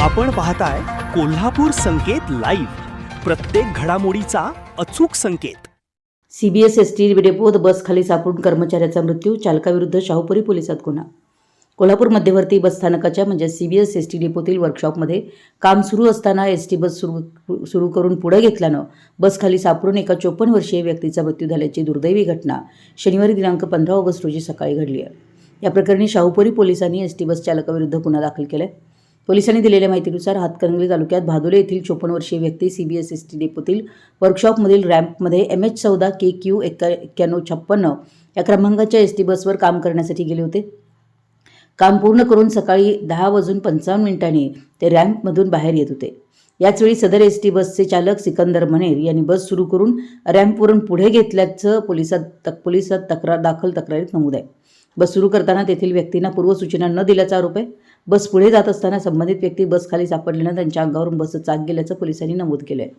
आपण पाहताय कोल्हापूर संकेत लाईव्ह, प्रत्येक घडामोडीचा अचूक संकेत। सीबीएस एसटी डेपोत बस खाली सापडून कर्मचाऱ्याचा मृत्यू, चालकाविरुद्ध शाहूपुरी पोलिसात गुन्हा। कोल्हापूर मध्यवर्ती बस स्थानकाच्या म्हणजे सीबीएस एसटी डेपोतील वर्कशॉपमध्ये काम सुरू असताना एसटी बस सुरू करून पुढे घेतल्यानं बस खाली सापडून एका 54 वर्षीय व्यक्तीचा मृत्यू झाल्याची दुर्दैवी घटना शनिवारी दिनांक 15 ऑगस्ट रोजी सकाळी घडली आहे। या प्रकरणी शाहूपुरी पोलिसांनी एसटी बस चालकाविरुद्ध गुन्हा दाखल केला आहे। पोलिसांनी दिलेल्या माहितीनुसार हातकणंगले तालुक्यात भादोले येथील 54 वर्षीय व्यक्ती सीबीएस एसटी डेपोतील वर्कशॉपमधील रॅम्पमध्ये MH14 KQ 9156 या क्रमांकाच्या एसटी बसवर काम करण्यासाठी गेले होते। काम पूर्ण करून सकाळी 10:55 ते रॅम्पमधून बाहेर येत होते। याच वेळी सदर एसटी बसचे चालक सिकंदर मनेर यांनी बस सुरू करून रॅम्पवरून पुढे घेतल्याचं पोलिसात तक्रारीत नमूद आहे। बस सुरू करताना तेथील व्यक्तींना पूर्वसूचना न दिल्याचा आरोप आहे। बस पुढे जात असताना संबंधित व्यक्ती बस खाली सापडल्यानं त्यांच्या अंगावरून बसचं चाक गेल्याचं पोलिसांनी नमूद केलं आहे।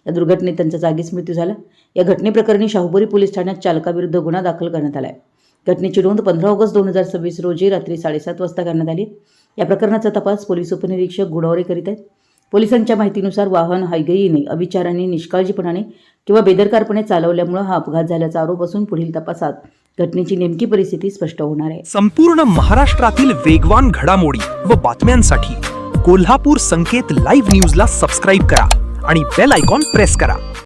या दुर्घटनेत त्यांचा जागीच मृत्यू झाला। या घटनेप्रकरणी शाहूपुरी पोलीस ठाण्यात चालकाविरुद्ध गुन्हा दाखल करण्यात आला आहे। घटनेची नोंद 15 ऑगस्ट 2026 रोजी रात्री 7:30 वाजता करण्यात आली। या प्रकरणाचा तपास पोलीस उपनिरीक्षक गुणवरे करीत आहेत। पोलिसांच्या माहितीनुसार वाहन हयगयीने, अविचाराने, निष्काळजीपणाने किंवा बेदरकारपणे चालवल्यामुळे हा अपघात झाल्याचा आरोप असून पुढील तपासात घटनेची नेमकी परिस्थिती स्पष्ट होणार आहे। संपूर्ण महाराष्ट्रातील वेगवान घडामोडी व बातम्यांसाठी कोल्हापूर संकेत लाईव्ह न्यूजला सबस्क्राईब करा आणि बेल आयकॉन प्रेस करा।